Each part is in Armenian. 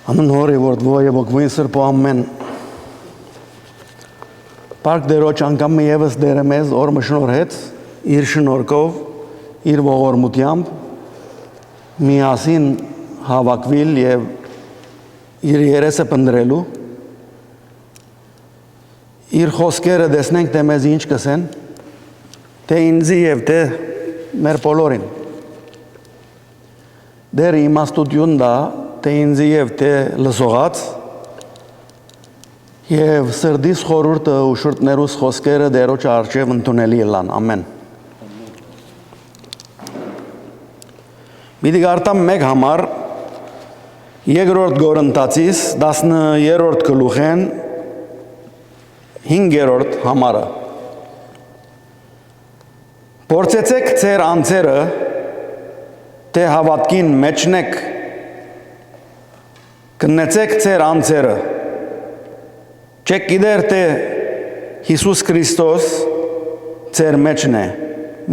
Amen hori vort voje bokvin sirpo amen. Park deroch անգամ եւս դերեմեզ օրը շնորհեց իր շնորհքով իր ողորմությամբ միասին հավաքվել եւ իր երեսը պնդրելու իր խոսքերը տեսնենք թե մեզ ինչ կսեն թե ինձի եւ թե մեր բոլորին դեր իմաստություն դա թե ինձի եւ թե լսողած եւ սրդիս խորուրդը ու շուրտներուս խոսքերը դերոջ արժեվ ընդունելի լան ամեն Մի դիգարտամ մեկ համար երկրորդ Գորընթացիս 10-րդ գլուխեն 5-րդ համարը Փորձեցեք ձեր անձերը թե հավատքին մեջնեք Կնեցեք ձեր անձերը Չեք գիտեր թե Հիսուս Քրիստոս ձեր մեջն է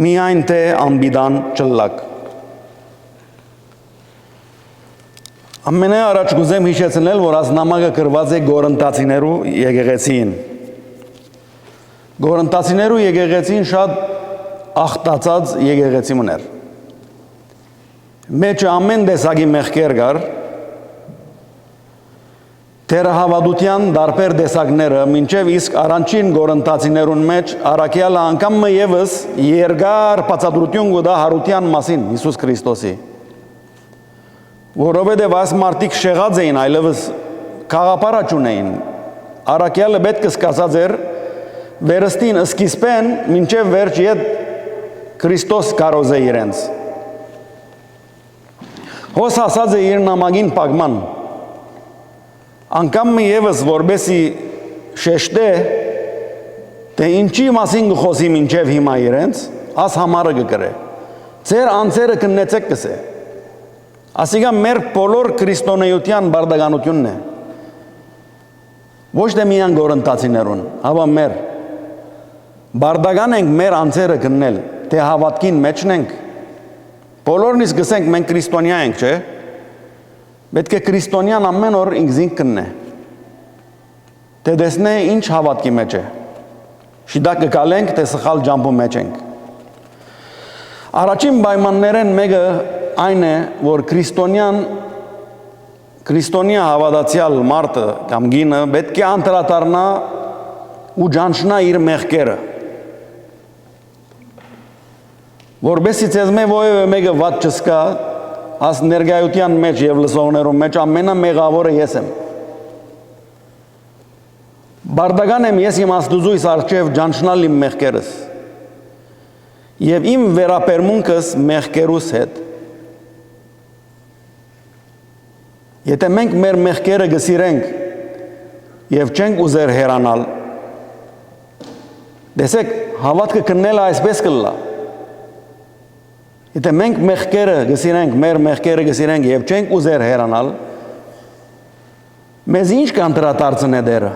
միայն թե անբիդան չլակ Ամենաառաջ կուզեմ հիշեցնել, որ ազնամակը գրված է Գորընթացիներու եկեղեցին Գորընթացիներու եկեղեցին շատ ախտացած եկեղեցի մներ Մեջը ամեն տեսակի մեղքեր կար Թերահավատության դարբեր տեսակները մինչև իսկ առանցին Գորընթացիներուն մեջ առաքյալը անգամ եւս երկար բացատրություն կտա հարության մասին Հիսուս Քրիստոսի Որովհետև այս մարդիկ շեղած էին այլևս խաղապարաչ ունեին առաքյալը պետք է սկսած էր վերստին սկիզբեն մինչև վերջ իդ Քրիստոս կարոզ է իրենց Հոս ասած է իր նամակին պագման Անկամ եւս որբեսի շեշտե թե ինչի մասին գխոսի մինչև հիմա իրենց աս համարը գկրե Ձեր անձերը կնեցեք կսե Ասիկա մեր բոլոր քրիստոնեության բարդականությունն է Ոչ թե միան Գորընթացիներուն հավա մեր բարդական ենք մեր անձերը կնել թե հավատքին մեջն ենք Բոլորն իսկ գսենք մենք քրիստոնյա ենք չէ Պետք է քրիստոնյան ամեն օր ինքզին կննե Թե դեսնե ինչ հավատքի մեջ է Շիդա կգալենք թե սխալ ջամբու մեջ ենք Առաջին պայմաններեն մեկը այն է որ քրիստոնյա հավատացյալ մարդը կամ գինը պետք է անդրադառնա ու ճանչնա իր մեղքերը Որբեսի ցեզ որևէ մեկը վատ չսկա Աս ներգայության մեջ եւ լսողներում մեջ ամենամեղավորը ես եմ Բարդական եմ ես իմ աստուծույս արչեւ ճանչնալ իմ մեղքերս Եվ իմ վերապերմունքս մեղքերուս հետ Եթե մենք մեր մեղքերը գսիրենք եւ չենք ուզեր հեռանալ Դեսեք հավատքը կննելը այսպես կլա Եթե մենք մեղքերը գսիրենք, մեր մեղքերը գսիրենք եւ չենք ուզեր հեռանալ Մեզ ինչ կանտրատարծն է դերը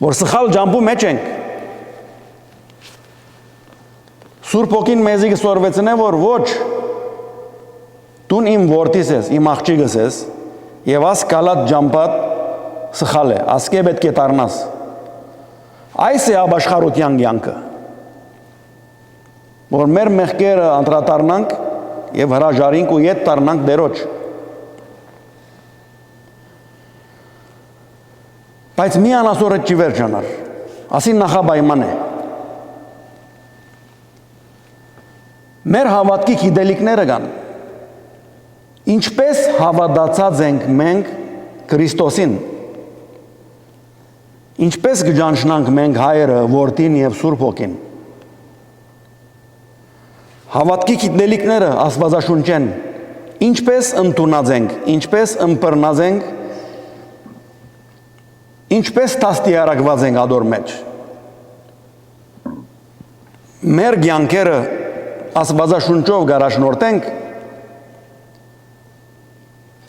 Որ սխալ ջամբու մեջ ենք Սուրբ ոգին մեզի կսորվեցնե որ ոչ Դուն իմ որդիս ես, իմ աղջիկս ես եւ աս կալատ ջամբատ սխալ է, ասկե պետք է դառնաս Այս է ապաշխարության կյանքը Որ մեր մեղքերը անդրադառնանք եւ հրաժարինք ու ետ դառնանք դերոջ Բայց մի անասորը չի վերջանար Ասին նախապայման է Մեր հավատքի գիտելիքները կան Ինչպես հավատացած ենք մենք Քրիստոսին Ինչպես կճանչնանք մենք հայերը, որդին եւ Սուրբ Հոգին Հավատքի գիտելիքները աստվածաշունչեն Ինչպես ընդունած ենք, ինչպես ըմբռնած ենք Ինչպես տաստիարակված ենք ադոր մեջ Մեր կյանքերը աստվածաշունչով գարաշնորհենք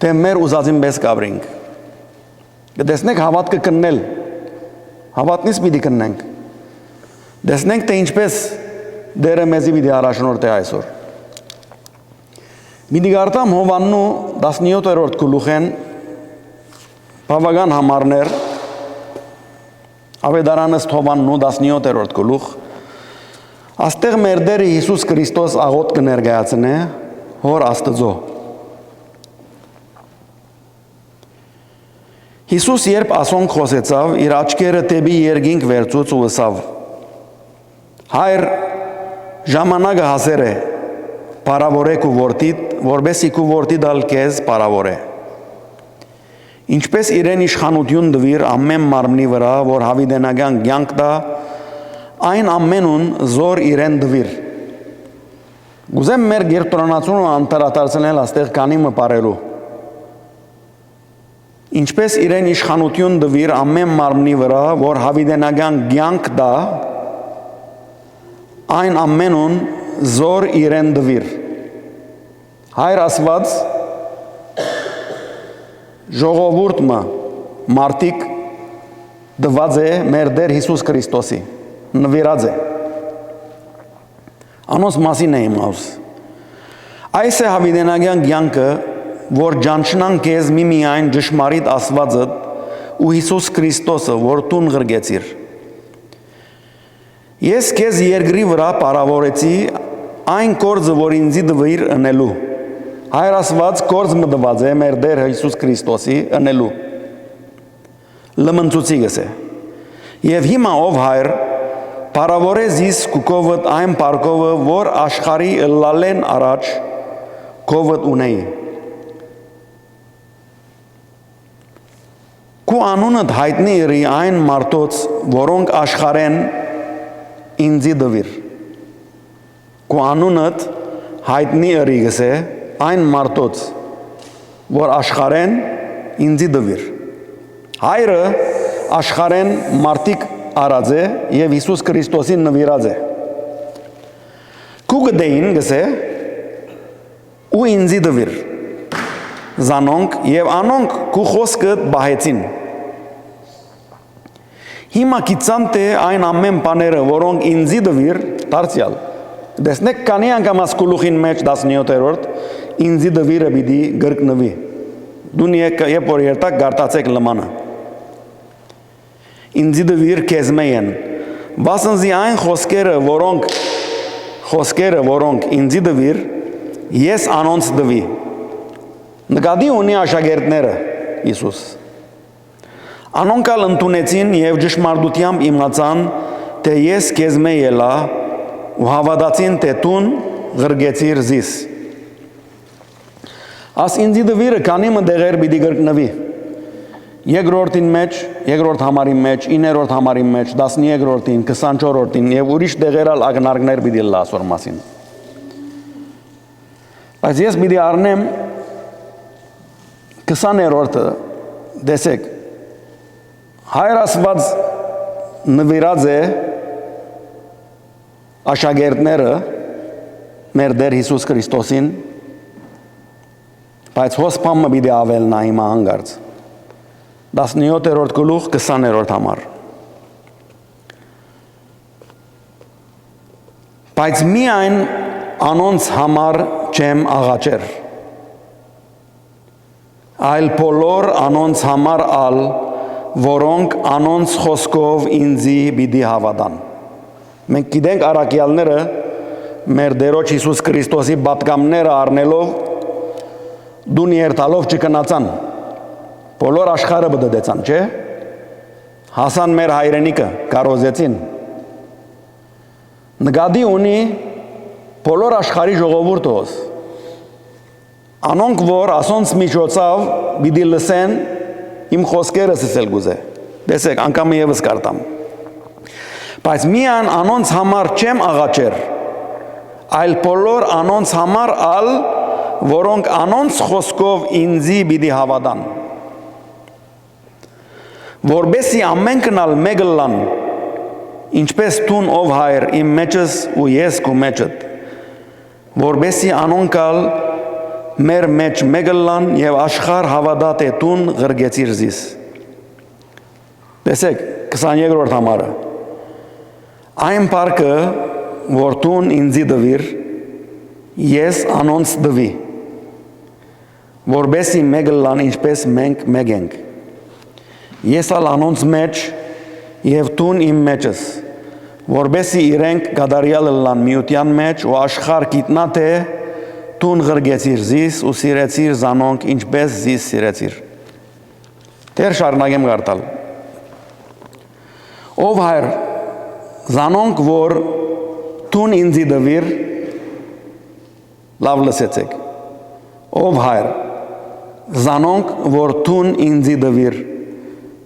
Թե մեր ուզածին պես կաբրինք Կտեսնենք հավատքը կննել Հավատնից պիտի կննենք Տեսնենք թե ինչպես Դերը մեզի պիտի առաջնորդ է այսօր Մի դիգարտամ Հովաննու 17-րդ գլուխեն բավական համարներ Ավետարանս Թովաննու 17-րդ գլուխ աստեղ մեր Տերը Հիսուս Քրիստոս աղոտ կներկայացնե Հոր Աստծո Հիսուս երբ ասոնք խոսեցավ իր աչքերը դեպի երկինք վերցուց ու ասավ Հայր ժամանակը հասեր է Պարավորեք ու որդիդ որբեսի քու որդիդ ալ քեզ պարավորե Ինչպես իրեն իշխանություն դվիր ամեն մարմնի վրա, որ հավիտենական կյանք տա, այն ամենուն զոր իրեն դվիր։ Գուզեմ մեր գերտրանացումը անդրադարձնել աստեղ կանիմը բարելու։ Ինչպես իրեն իշխանություն դվիր ամեն մարմնի վրա, որ հավիտենական կյանք տա, այն ամենուն զոր իրեն դվիր։ Հայր ասված ժողովուրդը մարդիկ դված է մեր Տեր Հիսուս Քրիստոսի նվիրած է անոնց մասին է իմ աուս այս է հավիտենական կյանքը որ ճանչնան քեզ միմիայն ճշմարիտ Աստվածը ու Հիսուս Քրիստոսը որ տուն գրգեցիր ես քեզ երկրի վրա պարավորեցի այն կորձը որ ինձի դվիր ընելու Հայր ասված կորձ մտված է մեր Տեր Հիսուս Քրիստոսի ընելու լմնցուցի գսե եւ հիմա ով հայր բարավորե զիս կուկովդ այն պարկովը որ աշխարի լալեն առաջ կովդ ունեի Կու անունդ հայտնի իրի այն մարդոց որոնք աշխարեն ինձի դվիր Կու անունդ հայտնի իրի գսե այն մարդոց, որ աշխարեն ինձի դվիր։ Հայրը աշխարեն մարդիկ արած է և Հիսուս Քրիստոսին նվիրած է։ Կու գդեին գսե ու ինձի դվիր։ Զանոնք և անոնք կու խոսքը բահեցին։ Հիմա կիցան թե այն ամեն բաները, որոնք ինձի դվիր, դարձյալ։ Դեսնեք կանի անգամաս կուլուխին մեջ 17-րդ ինձի դվիրը պիտի գրկնվի դուն երբ որ երտակ գարտացեք լմանը ինձի դվիր քեզմե են բասնզի այն խոսքերը որոնք ինձի դվիր ես անոնց դվի նկատի ունի աշակերտները Հիսուս անոնք ալ ընդունեցին և ճշմարտությամբ իմացան թե ես քեզմե ելա ու հավատացին թե տուն գրգեցիր զիս As ինձի դվիրը կանիմը դեղեր պիտի գրկնվի երկրորդին մեջ, երկրորդ համարին մեջ, 9-րդ համարին մեջ, 13-րդին, 24-րդին և ուրիշ դեղերալ ագնարկներ պիտի լա ասոր մասին Բայց ես պիտի առնեմ 20-րդը դեսեք Հայր ասված նվիրած է աշակերտները մեր Տեր Հիսուս Քրիստոսին Բայց հոսպամը պիտի ավելնա հիմա հանգարց 17-րդ գլուխ 20-րդ համար Բայց միայն անոնց համար չեմ աղաչեր Այլ բոլոր անոնց համար ալ որոնք անոնց խոսքով ինձի պիտի հավատան Մենք գիտենք առաքյալները մեր Տերոջ Հիսուս Քրիստոսի պատգամները առնելով դուն երթալով չկնացան, բոլոր աշխարհը բդդեցան, չէ, հասան մեր հայրենիքը, կարոզեցին, նկատի ունի բոլոր աշխարհի ժողովուրդոս, անոնք որ ասոնց միջոցով պիտի լսեն իմ խոսքերս ասել գուզե, տեսեք, անգամը ևս կարտամ, բայց միան անոնց համար չեմ աղաչեր, այլ բոլոր անոնց համար ալ որոնք անոնց խոսքով ինձի պիտի հավատան որբեսի ամենքն ալ մեկը լան ինչպես տուն ով հայր իմ մեջս ու ես քո մեջդ որբեսի անոնք ալ մեր մեջ մեկը լան եւ աշխարհ հավատա թե տուն գրգեցիր զիս տեսեք 23-րդ համարը այն պարկը որ տուն ինձի դվիր ես անոնց դվի որբեսի մեկը լան ինչպես մենք մեկ ենք ես ալ անոնց մեջ եւ տուն իմ մեջս, որբեսի իրենք գադարյալ լան միության մեջ ու աշխարհ գիտնա թե տուն ղրգեցիր զիս ու սիրեցիր զանոնք ինչպես զիս սիրեցիր։ Դեր շարունակեմ գարտալ։ Ով հայր զանոնք որ տուն ինձի դվիր լավ լսեցեք։ Ով հայր զանոնք որ տուն ինձի դվիր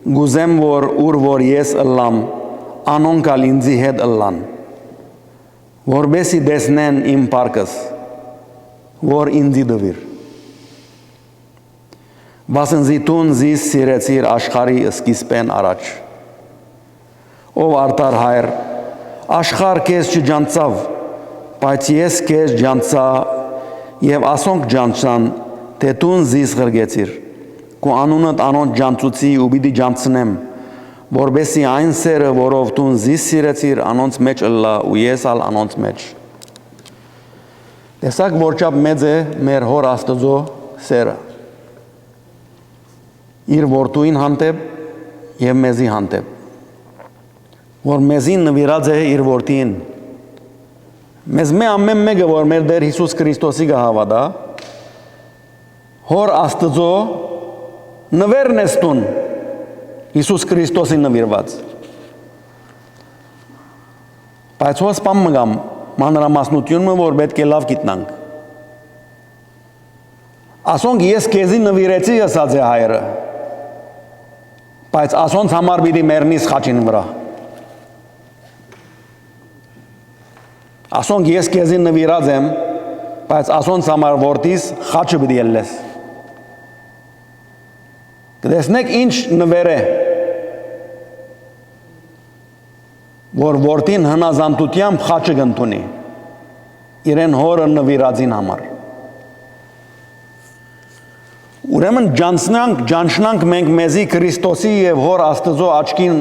գուզեմ որ ուր որ ես ըլլամ անոնք ալ ինձի հետ ըլլան որբեսի դեսնեն իմ պարկս որ ինձի դվիր բասնզի տուն զիս սիրեցիր աշխարհի սկիզբեն առաջ ով արդար հայր աշխարհ քեզ չջանցավ բայց ես քեզ ջանցա եւ ասոնք ջանցան թե տուն զիս ղրգեցիր Կու անունդ անոնց ջանցուցի ու պիտի ջանցնեմ, որբեսի այն սերը, որով տուն զիս սիրեցիր, անոնց մեջ ըլլա ու ես ալ անոնց մեջ։ Տեսակ որչապ մեծ է մեր հոր Աստծո սերը։ Իր որդուին հանդեպ եւ մեզի հանդեպ։ Որ մեզին նվիրած է իր որդին։ Մեզ մե ամեն մեկը որ մեր Տեր Հիսուս Քրիստոսի գահավատա, հոր Աստծո նվերն է ստուն Հիսուս Քրիստոսի նվիրված բայց հոս պամ մգամ մանրամասնությունը որ պետք է լավ գիտնանք ասոնք ես քեզի նվիրեցի ասած է հայրը բայց ասոնց համար պիտի մեռնիս խաչին վրա ասոնք ես քեզի նվիրած եմ բայց ասոնց համար որդիս խաչը պիտի ելնես Կտեսնեք ինչ նվեր է, որ որդին հնազանդությամբ խաչը կընդունի, իրեն հորը նվիրածին համար։ Ուրեմն ջանչնանք մենք մեզի Քրիստոսի և հոր Աստծո աչքին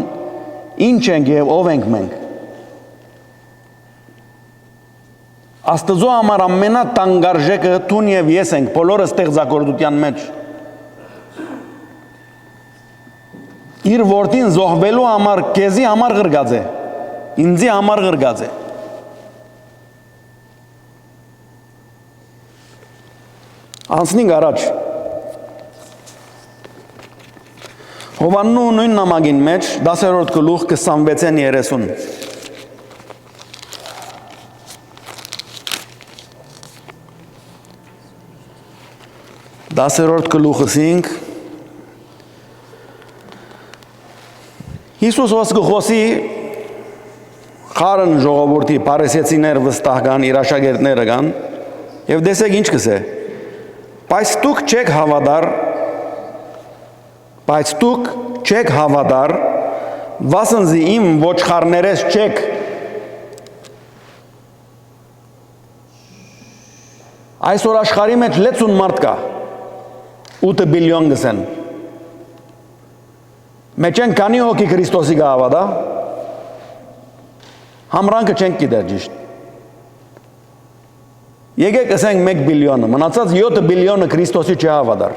ինչ ենք և ով ենք մենք։ Աստծո համար ամենատանգարժեքը տուն և ես ենք, բոլորը ստեղծագործության մեջ։ Իր որդին զոհվելու համար քեզի համար ղրգած է, ինձի համար ղրգած է։ Անցնենք առաջ։ Հովաննու նույն նամակին մեջ 10-րդ գլուխ 26-30 10-րդ գլուխը 5 Հիսուս ոսկը խոսի խարն ժողովորդի պարեսեցիներ վստահ կան, իր աշակերտները կան և դեսեք ինչ կսե բայց դուք չեք հավատար վասնզի իմ ոչխարներես չեք այսօր աշխարհի մեջ 60 մարդ կա 8 բիլիոն գսեն Մեջ են կանի հոգի Քրիստոսի գահավատա, համրանքը չենք գիտեր ճիշտ։ Եկեք ասենք 1 բիլիոնը, մնացած 7 բիլիոնը Քրիստոսի չհավատար։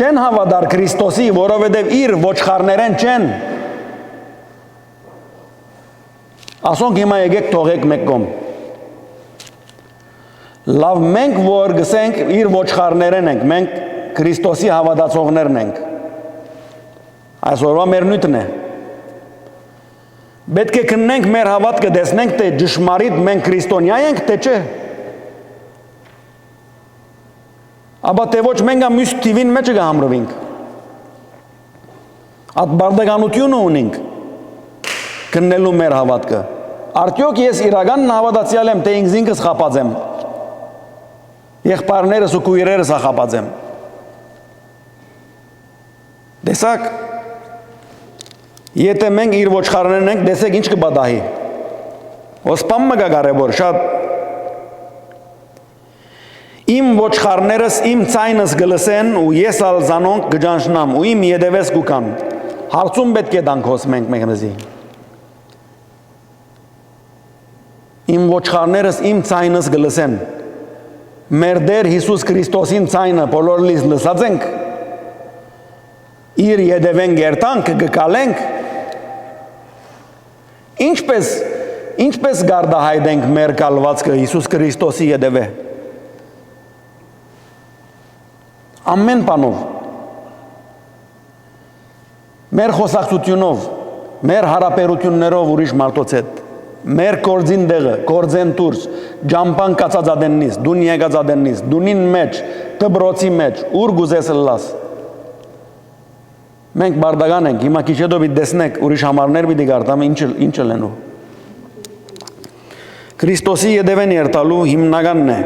Չեն հավատար Քրիստոսի, որովհետև իր ոչխարներեն չեն։ Ասոնք հիմա եկեք թողեք մեկ կողմ։ Լավ մենք որ գսենք իր ոչխարներեն ենք, մենք Քրիստոսի հավատացողներն ենք։ Այսօրվա մեր նույթն է։ Պետք է քննենք մեր հավատքը, տեսնենք թե ճշմարիտ մենք քրիստոնյա ենք, թե չէ։ Աբա թե ոչ մենք ամյուս թիվին մեջ կհամրվենք։ Այդ բարդականությունը ունենք քննելու մեր հավատքը։ Արդյոք ես իրական հավատացյալ եմ, թե ինքս խապած եմ։ Եղբայրներս ու քույրերս խապած եմ։ Տեսակ, եթե մենք իր ոչխարներն ենք, տեսեք ինչ կբադահի։ Ոսպամ մգա կարևոր, շատ։ Իմ ոչխարներս իմ ցայնս գլսեն ու ես ալ զանոնք գջանշնամ ու իմ յետևես կուքան։ Հարցում պետք է դանքոս մենք մեզի։ Իմ ոչխարներս իմ ցայնս գլսեն։ մեր Տեր Հիսուս Քրիստոսին ցայնը բոլորիս լսած ենք, իր յետևեն գերտանք գկալենք, ինչպես գարդահայտենք մեր կալվածքը Հիսուս Քրիստոսի յետևե։ Ամեն բանով, մեր խոսակցությունով, մեր հարաբերություններով ուրիշ մարդոց հետ, մեր կորձին դեղը, կորձեն դուրս, ջամպան կացածադեննից, դուն եկածադեննից, դունին մեջ, դբրոցի մեջ, ուր գուզես լաս։ Մենք բարդական ենք, հիմա քիչ հետո պիտի տեսնեք, ուրիշ համարներ պիտի գարտամ, ինչ լենու։ Քրիստոսի յետևեն երթալու հիմնականն է։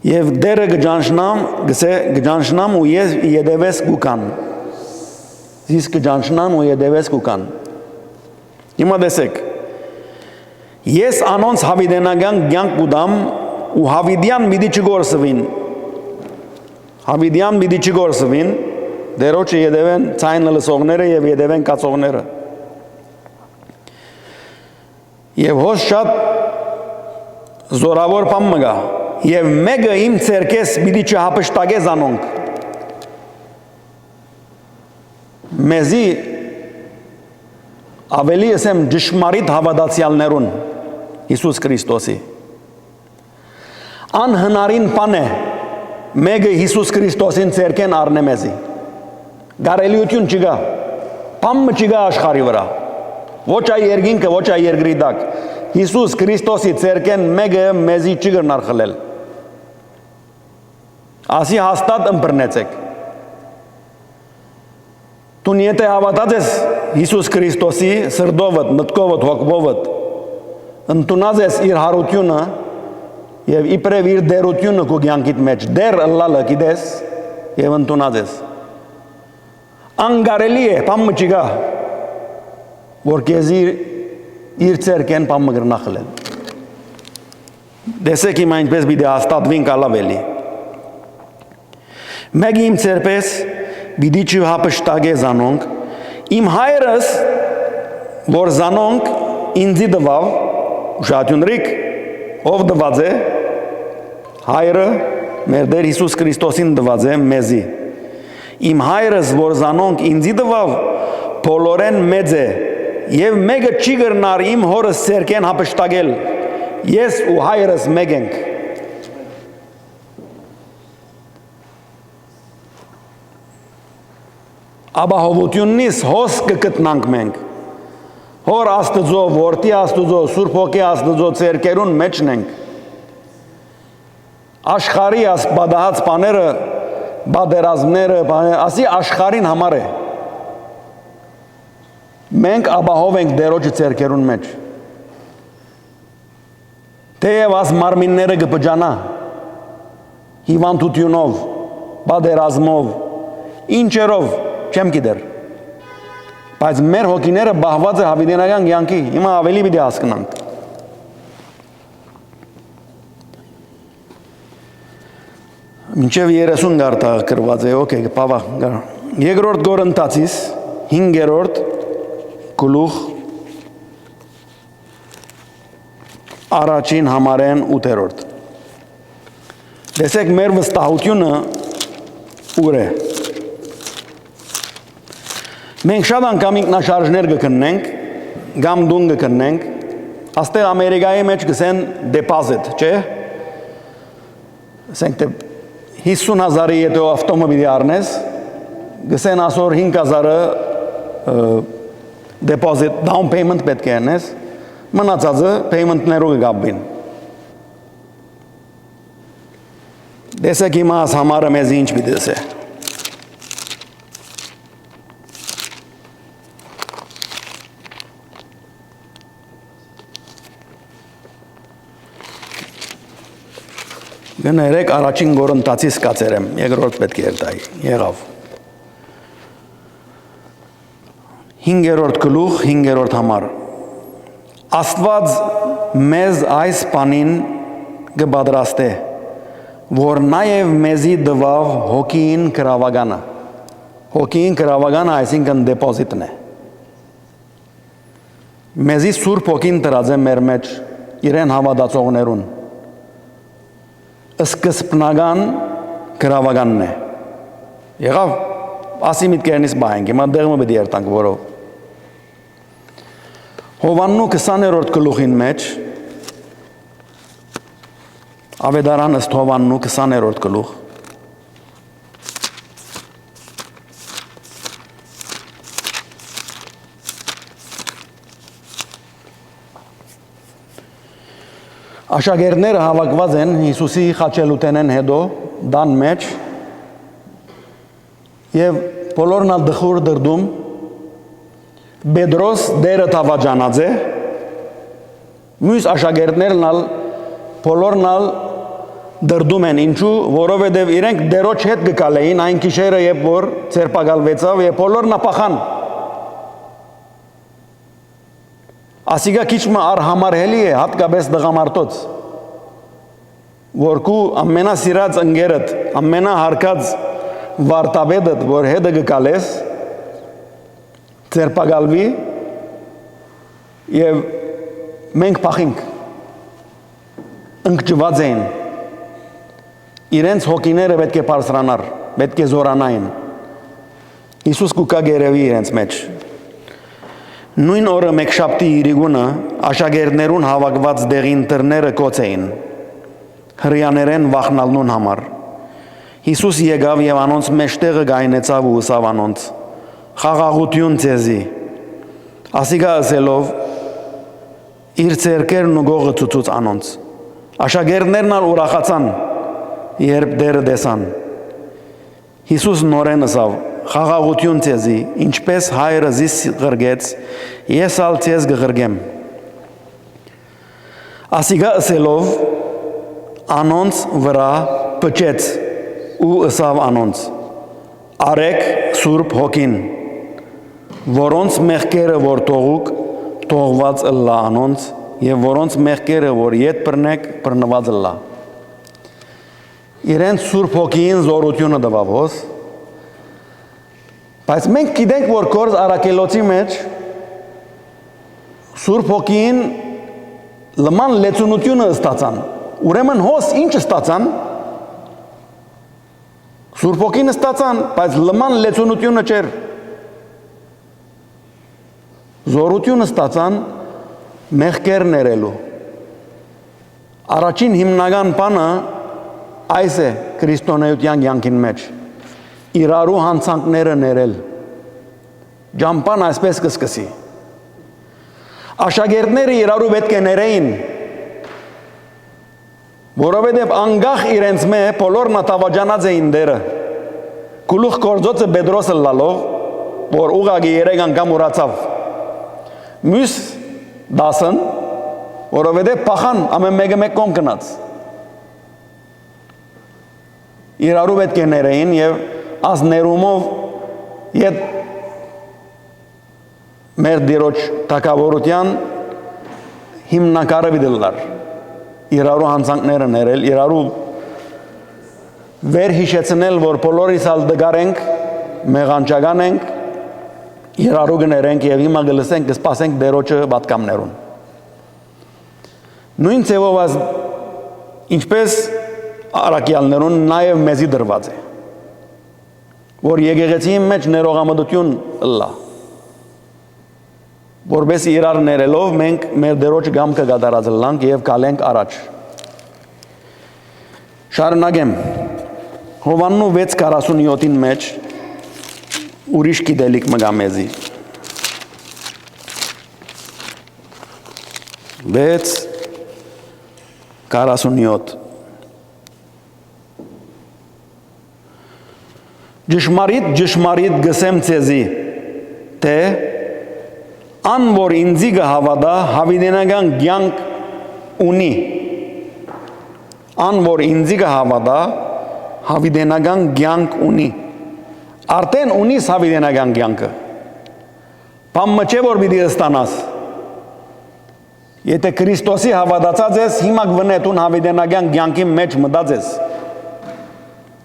Եվ դերը գճանշնամ ու ես յետևես կուկան։ Զիս գճանշնամ ու յետևես կուկան։ Հիմա տեսեք, ես անոնց հավիդենական կյանք կուտամ ու հավիդյան պիտի չգործվին։ Հավիդյան պիտի չգործվին, դերոջը յետևեն ցայնը լսողները եւ յետևեն կացողները։ Եվ հոս շատ զորավոր բան մգա, եւ մեկը իմ ցերկես պիտի չհապշտակես անոնք։ Մեզի ավելի ասեմ ճշմարիտ հավատացյալներուն Հիսուս Քրիստոսի անհնարին բան է մեկը Հիսուս Քրիստոսին ցերկեն առնե մեզի գարելիություն չկա բան չկա աշխարհի վրա ոչ այ երկինքը ոչ այ երկրի տակ Հիսուս Քրիստոսի ցերկեն մեկը մեզի չգրնար խլել ասի հաստատ ըմբռնեցեք Դու եթե հավատած ես Հիսուս Քրիստոսի սրտովդ, մտքովդ, հոգովդ ընդունած ես իր հարությունը եւ իբրև իր դերությունը քո կյանքիդ մեջ դեր ըլլալը գիտես եւ ընդունած ես անգարելի է բան չկա որ քեզի իր ցերկեն բան մգրնա խլել դեսեք իմ այնպես պիտի հաստատվին կալավելի մեկ իմ ցերպես պիտի չհապշտակե զանոնք իմ հայրս որ զանոնք ինձի դվավ ուշադրիկ ով դված է հայրը մեր Տեր Հիսուս Քրիստոսին դված է մեզի իմ հայրս որ զանոնք ինձի դվավ բոլորեն մեծ է եւ մեկը չի գրնար իմ հորս ցերկեն հապշտակել ես ու հայրս մեկ ենք Աբահովությունից հոս կգտնանք մենք հոր Աստծո, որդի Աստծո, Սուրբ Հոգի Աստծո ցերկերուն մեջն ենք աշխարհի ասպատահած բաները բادرազմները ասի աշխարհին համար է մենք աբահով ենք դերոջը ցերկերուն մեջ թեև աս մարմինները կբջանա հիվանդությունով բادرազմով ինչերով չեմ գիտեր բայց մեր հոգիները բահված է հավիտենական կյանքի հիմա ավելի պիտի հասկանանք մինչև 30 գարտա գրված է օքեյ բավա երկրորդ Կորինթացիս 5-րդ գլուխ առաջին համարեն 8-րդ տեսեք մեր վստահությունը ուր է Մենք շատ անգամ ինքնաշարժներ կգնենք, կամ դուն կգնենք, աստեղ Ամերիկայի մեջ գսեն դեպազիտ, չէ՞։ Ասենք թե 50,000-ի եթե ավտոմոբիլի առնես, գսեն ասոր 5,000-ը դեպազիտ, down payment պետք է անես, մնացածը payment-ներով կգաբին։ Տեսեք հիմա աս համարը մեզի ինչ պիտի դեսե։ Գներեք առաջին Կորինթացիս կացերեմ, երկրորդ պետք է երթայի, եղավ։ 5-րդ գլուխ, 5-րդ համար։ Աստված մեզ այս բանին կպատրաստե, որ նաև մեզի դվավ հոգին կրավագանը։ Հոգին կրավագանը այսինքն դեպոզիտն է։ Մեզի Սուրբ Հոգին տրած է մեր մեջ իրեն հավատացողներուն։ սկզբնական գրավականն է։ Եղավ ասի միտքերնից բայենք, հիմա դեղմը պետք է երտանք, որով Հովաննու 20-րդ գլուխին մեջ Ավետարան ըստ Հովաննու 20-րդ գլուխ Աշակերտները հավաքված են Հիսուսի խաչելուտենեն հետո դան մեջ եւ բոլորն ալ դխուր դրդում Պետրոս դերը թավաջանած է մյուս աշակերտներն ալ բոլորն ալ դրդում են ինչու որովհետեւ իրենք դերոջ հետ գկալեին այն գիշերը երբ որ ցերպակալվեցավ եւ բոլորն ապախան Ասիգա քիչմը արհամարհելի է հատկապես դղամարտոց որքու ամենասիրած ընկերդ ամենահարկած վարտաբեդդ որ հետը գկալես ցերպակալվի եւ մենք փախինք ընկճված էին իրենց հոգիները պետք է բարձրանար պետք է զորանային Հիսուս կուկա գերեվի իրենց մեջ Նույն օրը մեկշաբթի իրիգունը աշակերտներուն հավաքված դեղին դռները կոց էին հրյաներեն վախնալնուն համար Հիսուս եկավ եւ անոնց մեջտեղը գայնեցավ ու ուսավ անոնց խաղաղություն ձեզի ասիգա ասելով իր ցերկերն ու գողը ցուցուց անոնց աշակերտներն ալ ուրախացան երբ դերը տեսան Հիսուս նորեն ասավ խաղաղություն ձեզի ինչպես հայրը զիս ղրգեց ես ալ ձեզ կղրգեմ ասիգա ասելով անոնց վրա պճեց ու ասավ անոնց արեք սուրբ հոգին որոնց մեղքերը որ թողուք թողված ըլլա անոնց եւ որոնց մեղքերը որ ետ բռնեք բռնված ըլլա իրենց սուրբ հոգին զորությունը տվավ հոս Բայց մենք գիտենք, որ կորձ արաքելոցի մեջ Սուրբ հոգին լման լեցունությունը ստացան, ուրեմն հոս ինչ ստացան, Սուրբ հոգին ստացան, բայց լման լեցունությունը չեր, զորությունը ստացան մեղքեր ներելու, առաջին հիմնական բանը այս է քրիստոնեության կյանքին մեջ, իրարու հանցանքները ներել, ջամպան այսպես կսկսի, աշակերտները իրարու պետք է ներեին, որովհետև անգախ իրենց մե բոլորն ատավաջանած էին դերը, գլուխ գործոցը Պետրոսը լալով, որ ուղղակի 3 անգամ ուրացավ, մյուս 10-ն, որովհետև փախան ամեն մեկը մեկ կողմ գնաց, իրարու պետք է ներեին եւ Аз ներումով ետ մեր դիրոջ թակավորության հիմնակարը վիդելար, իրարու հանցանքները ներել, իրարու վեր հիշեցնել, որ բոլորիս ալ դգարենք, մեղանչական ենք, իրարու գներենք և հիմա գլսենք, կսպասենք դերոջը բատկամներուն։ Նույն ծևով аз ինչպես արակյալներուն նաև մեզի դրված է, որ եկեղեցիի մեջ ներողամտություն ըլլա, որպես իրար ներելով մենք մեր դերոջ գամքը գադարած ըլլանք և կալենք առաջ։ Շարունակեմ, Հովաննու 6:47-ին մեջ ուրիշ գիտելիք մգա մեզի։ 6:47 Ճշմարիտ գսեմ ձեզի, թե ան որ ինձի կհավատա հավիտենական կյանք ունի, ան որ ինձի կհավատա հավիտենական կյանք ունի, արդեն ունիս հավիտենական կյանքը, բամը չէ որ պիտի ստանաս, եթե Քրիստոսի հավատացած ես, հիմա կվնետուն հավիտենական կյանքի մեջ մտած ես,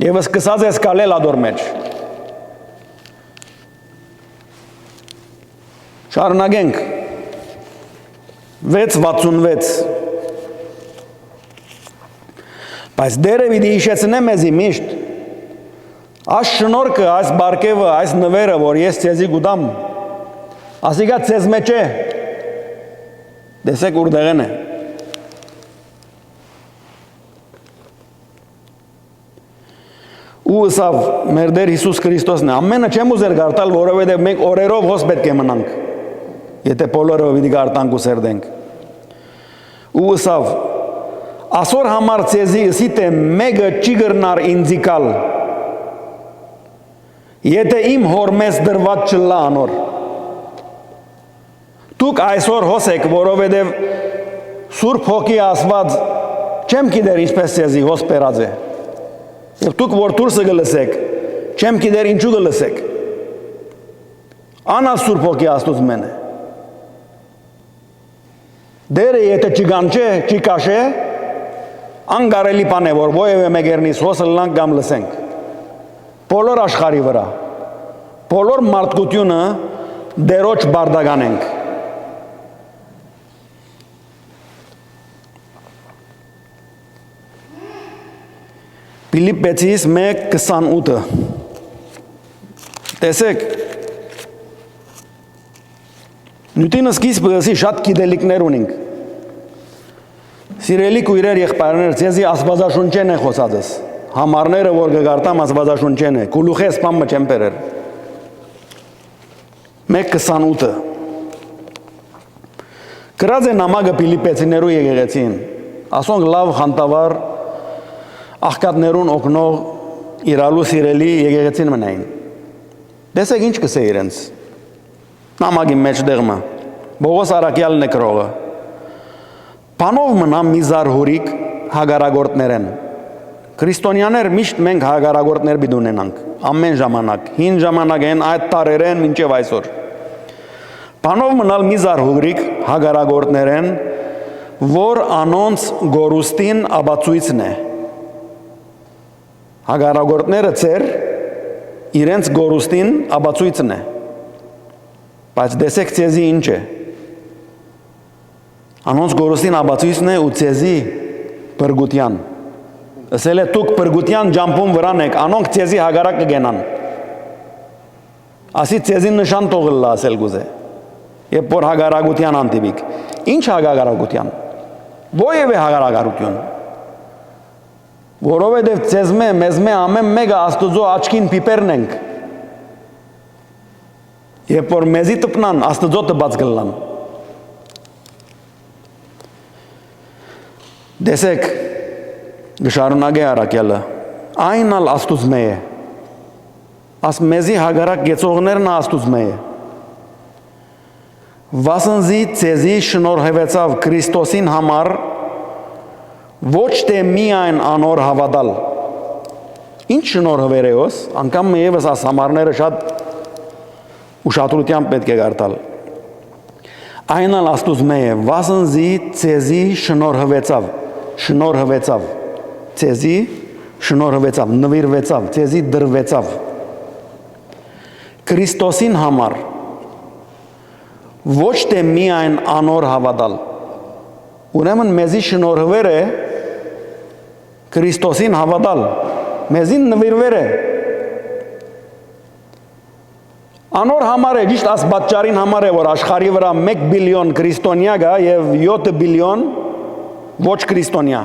և սկսած ես կալել ադոր մեջ։ Շարունակենք, 6:66 Բայց դերը պիտի հիշեցնե մեզի միշտ այս շնորհքը, այս բարգևը, այս նվերը, որ ես ցեզի գուտամ, ասիկա ցեզ մեջ է։ Դեսեք ուրդեղեն է։ Ու ըսավ մեր Տեր Հիսուս Քրիստոսն է։ Ամենը չեմ ուզեր գարտալ, որովհետև մենք օրերով հոս պետք է մնանք։ Եթե բոլորը պիտի գարտանք ու սերդենք։ Ու ըսավ ասոր համար ցեզի ըսի թե մեկը չի գրնար ինձի կալ։ Եթե իմ հոր մեզ դրված չլա անոր։ Դուք այսօր հոսեք, որովհետև Սուրբ Հոգի ասված չեմ գիտեր ինչպես ցեզի հոս բերած է։ Եվ դուք որ դուրսը գլսեք, չեմ գիտեր ինչու գլսեք։ Անա Սուրբ Հոգի աստուծո մեն է։ Դերը եթե չգանչե, չկաշե, անգարելի բան է, որ ովևէ մեկերնից հոսը լանք կամ լսենք։ Բոլոր աշխարհի վրա, բոլոր մարդկությունը դերոջ բարդականենք։ Փիլիպպեցիս 1:28 Տեսեք նույնիսկ սկիզբը շատ գիտելիքներ ունենք Սիրելի քույրեր եղբայրներ ցեզի աստվածաշունչեն է խոսածս համարները որ գարտամ աստվածաշունչեն է գլուխես բամը չեմ բերեր 1:28 Գրած է նամակը Փիլիպպեցիներու եկեղեցին ասոնք լավ խանդավառ աղքատներուն օգնող իրալու սիրելի եկեղեցին մնային։ Տեսեք ինչ կսե իրենց։ Նամակի մեջ դեղմը։ Բողոս Արաքյալն է կրողը։ Բանով մնա մի զարհուրիկ հագարագործներեն։ Քրիստոնյաներ միշտ մենք հագարագործներ պիտի ունենանք։ Ամեն ժամանակ, հին ժամանակ են այդ տարերեն մինչև այսօր։ Բանով մնալ մի զարհուրիկ հագարագործներեն, որ անոնց գորուստին աբացույցն է։ Հագարագործները ծեր իրենց գորուստին աբացույցն է բայց դեսեք ցեզի ինչ է անոնց գորուստին աբացույցն է ու ցեզի բրգուտյան ասել է դուք բրգուտյան ջամփում վրան եք անոնք ցեզի հագարակ կգենան ասի ցեզի նշան տողլա ասել գուզե եւ որ հագարագության անտիվիկ ինչ հագարագության ովևէ հագարագություն Որովհետև ցեզմե մեզմե ամեն մեկը աստուծո աչքին պիպերն ենք Երբ որ մեզի տպնան աստուծո տպած գլան Դեսեք գշարունակե Արաքյալը այն ալ աստուծմե է Աս մեզի հագարակ գեցողներն աստուծմե է Վասնզի ցեզի շնորհվեցավ Քրիստոսին համար Ոչ թե միայն անոր հավատալ Ինչ շնորհվեր է ոս անգամ եւս աս համարները շատ ուշադրությամբ պետք է գարտալ Այն ալ աստուծմե է վասնզի ցեզի շնորհվեցավ ցեզի շնորհվեցավ նվիրվեցավ ցեզի դրվեցավ Քրիստոսին համար Ոչ թե միայն անոր հավատալ Ուրեմն մեզի շնորհվեր է Քրիստոսին հավատալ մեզին նվիրվեր է Անոր համար է ճիշտ աս պատճառին համար է որ աշխարհի վրա 1 բիլիոն քրիստոնյա գա եւ 7 բիլիոն ոչ քրիստոնյա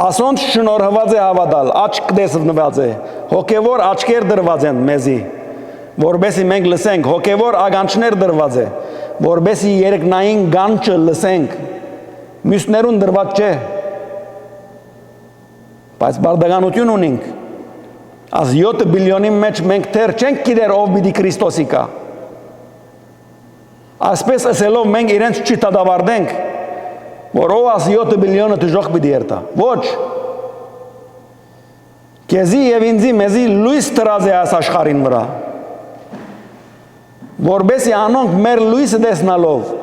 Ասոնց շնորհված է հավատալ աչք դեսնված է հոգեվոր աչքեր դրված են մեզի որբեսի մենք լսենք հոգեվոր ագանչներ դրված է որբեսի երկնային գանչը լսենք մյուսներուն դրված չէ Բայց բարդականություն ունենք Աս 7 բիլիոնի մեջ մենք թեր չենք գիտեր ով պիտի Քրիստոսի կա Ասպես ասելով մենք իրենց չտադավարդենք որ ով աս 7 բիլիոնը դժոխ պիտի երթա Ոչ Քեզի եւ ինձի մեզի լույս տրած է աս աշխարհին վրա Որբեսի անոնք մեր լույսը տեսնալով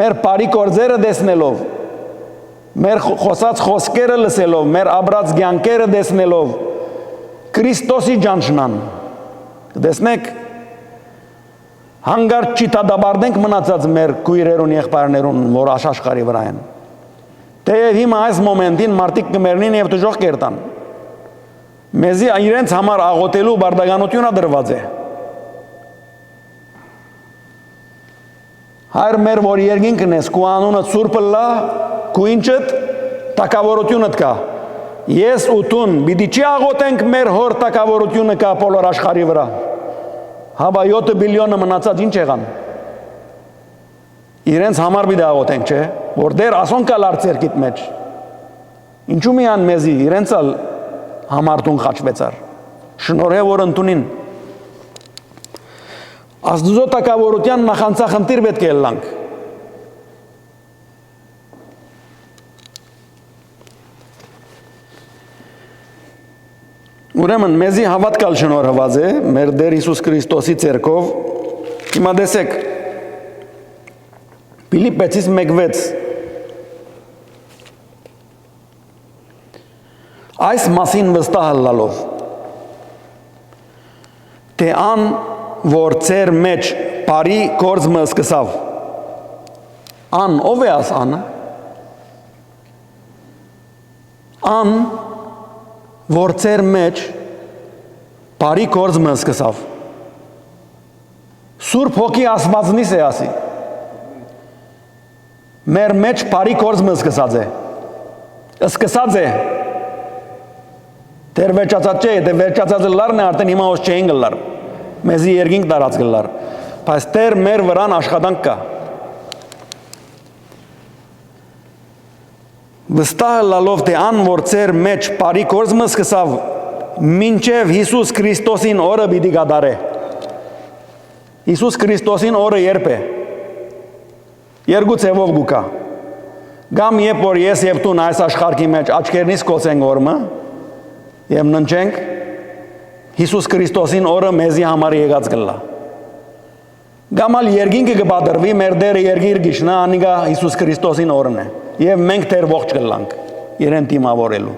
մեր բարի գործերը տեսնելով մեր խոսած խոսքերը լսելով, մեր ապրած կյանքերը տեսնելով Քրիստոսի ճանչնան Տեսնեք հանգարտ չի դադարենք մնացած մեր քույրերուն եղբայրներուն որ աշխարհի վրա են Թեև հիմա այս մոմենտին մարդիկ կմեռնին եւ դժոխք կերտան։ Մեզի իրենց համար աղոթելու բարդականությունը դրված է։ Հայր մեր որ երկինքն ես, քու անունը Սուրբը լա, քու ինչդ տակավորությունդ կա։ Ես ու տուն պիտի չի աղոթենք մեր հոր տակավորությունը կա բոլոր աշխարհի վրա։ Հաբա 7 բիլիոնը մնացած ինչ եղան։ Իրենց համար պիտի աղոթենք, չէ՞, որ դեր ասոն կա լարցերքիդ մեջ։ Ինչու միան մեզի իրենց համար տուն խաչվեցար։ Շնորհե որ ընդունին։ Աստծո տակավորության նախանցախնդիր պետք է ելանք։ Ուրեմն մեզի հավատքալ շնորհված է մեր Տեր Հիսուս Քրիստոսի ցերկով։ Հիմա տեսեք Փիլիպպեցիս 1:6 այս մասին վստահ լալով թե ան որ ծեր մեջ բարի գործը սկսավ ան ով է աս անը ան որ ծեր մեջ բարի գործը սկսավ Սուրբ Հոգի Աստվածնից է ասի մեր մեջ բարի գործը սկսած է Դեր վերջացած չէ, դե վերջացած լարն է արդեն հիմա ոս չէին գլար, մեզի երկինք տարած գլար, բայց դեր մեր վրան աշխատանք կա։ Վստահ լալով թե ան որ ծեր մեջ բարի գործը սկսավ մինչև Հիսուս Քրիստոսին օրը պիտի գադարե։ Հիսուս Քրիստոսին օրը երբ է։ Երկու ձևով գուկա։ Գամ երբ որ ես եւ տուն այս աշխարհի մեջ աչքերնից կոծենք օրը Եվ ննչենք Հիսուս Քրիստոսին օրը մեզի համար եկած գլա։ Գամալ երկինքը կբադրվի մեր դերը երկիր գիշնա անիգա Հիսուս Քրիստոսին օրն է։ Եվ մենք դեր ողջ գլանք իրեն դիմավորելու։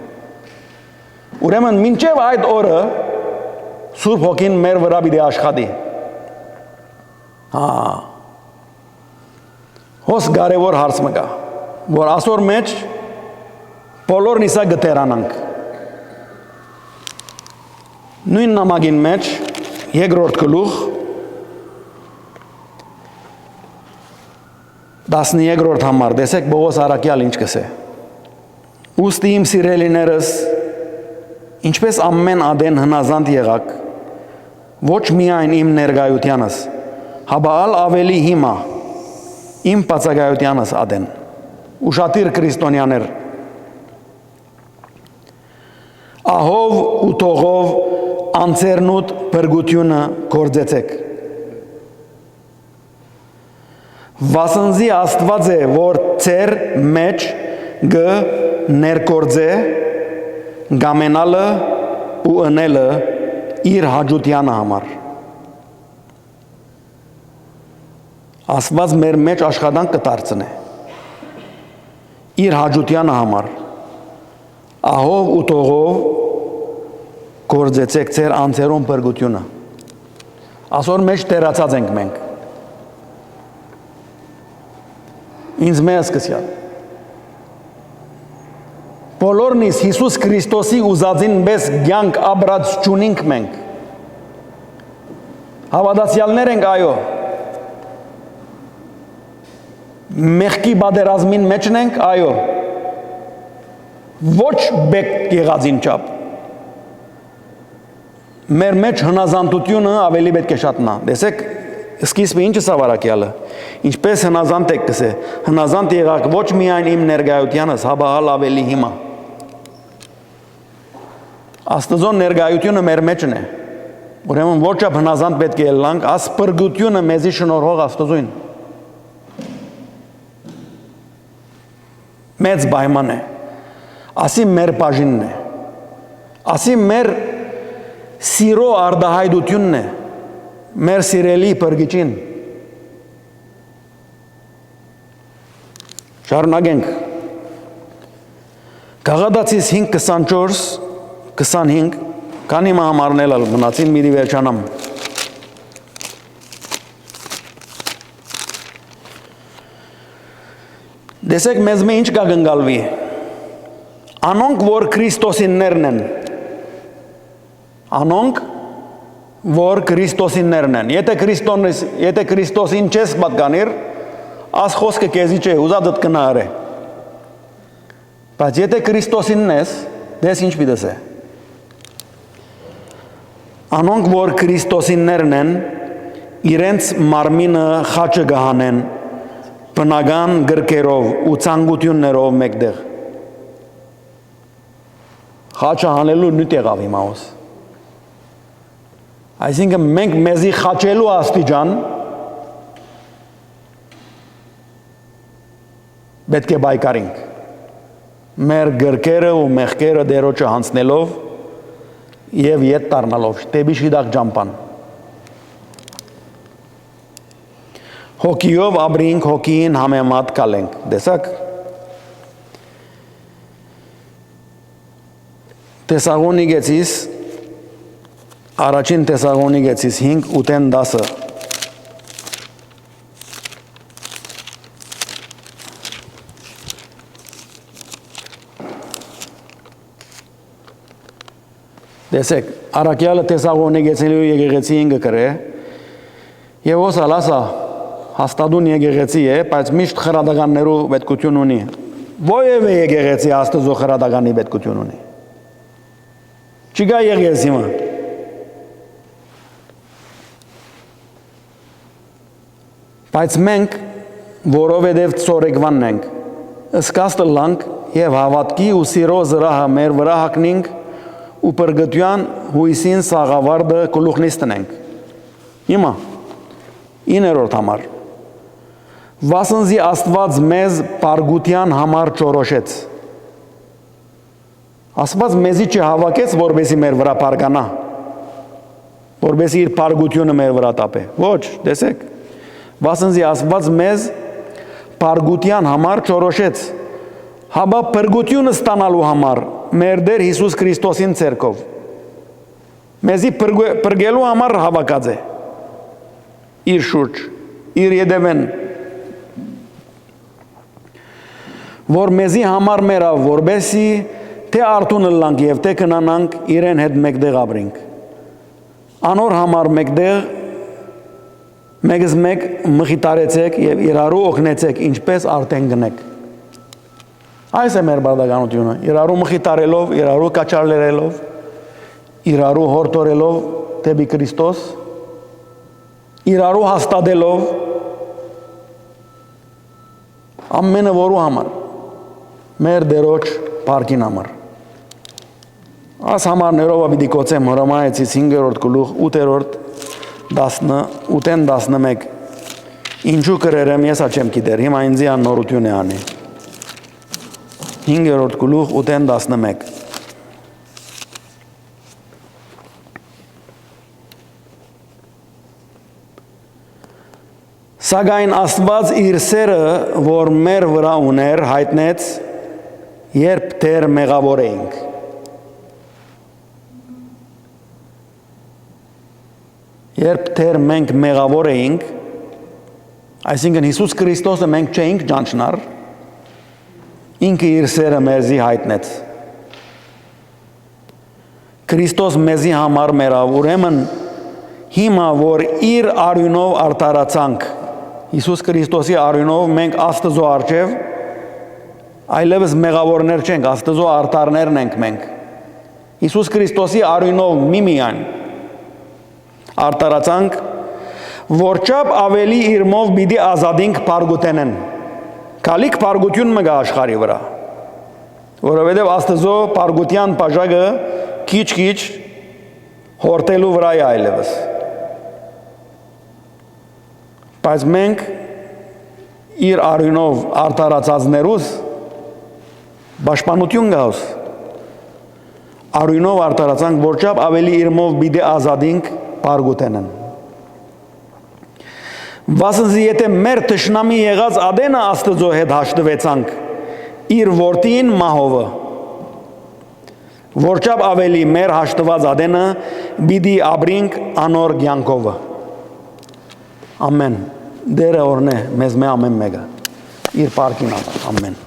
Ուրեմն մինչև այդ օրը Սուրբ Հոգին մեր վրա պիտի աշխատի։ Հոս կարևոր հարց մը կա, որ ասոր մեջ բոլորն իսա գտերանանք։ Նույն նամակին մեջ երկրորդ գլուխ 13-րդ համար տեսեք Պողոս առաքյալ ինչ կսե Ուստի իմ սիրելիներս ինչպես ամեն ադեն հնազանդ եղաք ոչ միայն իմ ներկայությանս հաբալ ավելի հիմա իմ բացակայությանս ադեն ուշադիր քրիստոնյաներ ահով ու թողով անցերնուտ բրգությունը գործեցեք Վասնզի Աստված է որ ծեր մեջ գ ներկործե գամենալը ու ընելը իր հաջության համար Աստված մեր մեջ աշխատանք կդարձնե իր հաջության համար ահով ու թողով գործեցեք ծեր անձերուն բրգությունը ասոր մեջ տերացած ենք մենք ինձ մեզ կսյալ բոլորնից Հիսուս Քրիստոսի ուզածին մեզ կյանք ապրած չունենք մենք հավատացյալներ ենք այո մեղքի բادرազմին մեջն ենք այո ոչ բեք եղածին չափ մեր մեջ հնազանդությունը ավելի պետք է շատնա տեսեք սկիզբը ինչը սավարակյալը ինչպես հնազանդ եք կսե հնազանդ եղաք ոչ միայն իմ ներկայությանս հաբահալ ավելի հիմա Աստծո ներկայությունը մեր մեջն է ուրեմն ոչ չափ հնազանդ պետք է ելանք աս բրգությունը մեզի շնորհող Աստծոյն մեծ պայման է ասի մեր բաժինն է ասի մեր սիրո արդահայտությունն է մեր սիրելի բրգիչին շարունակենք Գաղատացիս 5:24-25 քանի մահամարնել մնացին մի վերջանամ Դեսեք մեզ մե ինչ կա գնգալվի։ Անոնք, որ Քրիստոսիններն են։ Անոնք, որ Քրիստոսիններն են։ Եթե Քրիստոսին չես պատկանիր, աս խոսքը քեզի չէ, ուզա դդ կնարե։ Բայց եթե Քրիստոսինն ես, դες ինչ պիտես է։ Անոնք, որ Քրիստոսիններն են, իրենց մարմինը խաչը գահանեն, բնական գրքերով ու ցանկություններով մեկտեղ։ Խաչը հանելու նույն եղավ հիմա ոս։ Այսինքն մենք մեզի խաչելու աստիճան պետք է բայկարենք։ Մեր գրքերը ու մեղքերը դերոջը հանցնելով եւ ետ դառնալով, դեպի շիդակ ջամպան։ Հոգիով ապրենք, հոգին համեմատ կալենք, դեսակ։ Թեսաղոնիկեցիս, առաջին Թեսաղոնիկեցիս 5:8-10 Դեսեք, առակյալը Թեսաղոնիկեցիներու եկեղեցին գկրե, եւ ոսալ ասա, հաստատուն եկեղեցի է, բայց միշտ խրադականներու պետքություն ունի։ Ովևէ եկեղեցի Աստծո խրադականի պետքություն ունի։ Չկա եկեղեցի մը։ Բայց մենք, որովհետև ծորեկվանն ենք, ըսկաստը լանք եւ հավատքի ու սիրո զրահը մեր վրա հագնենք ու պրգտյան հույսին սաղավարդը գլուխնից տնենք։ Հիմա 9-րդ համար Վասնզի Աստված մեզ պարգուտյան համար ճորոշեց։ Աստված մեզի չհավաքեց, որբեսի մեր վրա պարգանա, որբեսի իր պարգությունը մեր վրա տապե։ Ոչ, դեսեք, վասնզի Աստված մեզ պարգուտյան համար ճորոշեց, հաբա պրգությունը ստանալու համար մեր Տեր Հիսուս Քրիստոսին ցերկով։ Մեզի պրգելու համար հավաքած է իր շուրջ, իր յետևեն, որ մեզի համար մերավ, որբեսի թե արդունը լանք և թե կնանանք իրեն հետ մեկտեղ ապրենք։ Անոր համար մեկտեղ մեկս մեկ մխիտարեցեք և իրարու օգնեցեք, ինչպես արդեն գնեք։ Այս է մեր բարդականությունը, իրարու մխիտարելով, իրարու կաչարլերելով, իրարու հորդորելով դեպի Քրիստոս, իրարու հաստատելով, ամենը որու համար, մեր դերոջ պարկին համար։ Աս համարներով ապիտի կոցեմ Հռոմայեցիս 5-րդ գլուխ 8-11 ինչու կրերեմ ես աչեմ գիտեր, հիմա ինձի աննորություն է անի։ 5-րդ գլուխ 8-11 Սակայն Աստված իր սերը, որ մեր վրա ուներ, հայտնեց, երբ դեռ մեղավոր էինք։ Երբ դեռ մենք մեղավոր էինք, այսինքն Հիսուս Քրիստոսը մենք չէինք ճանչնար, ինքը իր սերը մեզի հայտնեց։ Քրիստոս մեզի համար մերավ, ուրեմն հիմա, որ իր արյունով արդարացանք, Հիսուս Քրիստոսի արյունով մենք Աստծո առջև այլևս մեղավորներ չենք, Աստծո արդարներն ենք մենք։ Հիսուս Քրիստոսի արյունով միմիայն արդարացանք, որչափ ավելի իրմով պիտի ազատենք պարգուտենեն։ Կալիք պարգություն մը գա աշխարի վրա, որովհետև Աստծո պարգության բաժակը քիչ-քիչ հորտելու վրա է այլևս։ Բայց մենք իր արյունով արդարացածներուս պաշտպանություն գաուս։ Արյունով արդարացանք, որչափ ավելի իրմով պիտի ազատենք պարգուտենեն։ Վասնզի եթե մեր թշնամի եղած Ադենը Աստծո հետ հաշտվեցանք իր որդին մահովը, որչափ ավելի մեր հաշտված Ադենը պիտի ապրենք անոր կյանքովը։ Ամեն։ Դերը օրնե մեզ մե ամեն մեկը։ իր պարկին համար։ Ամեն։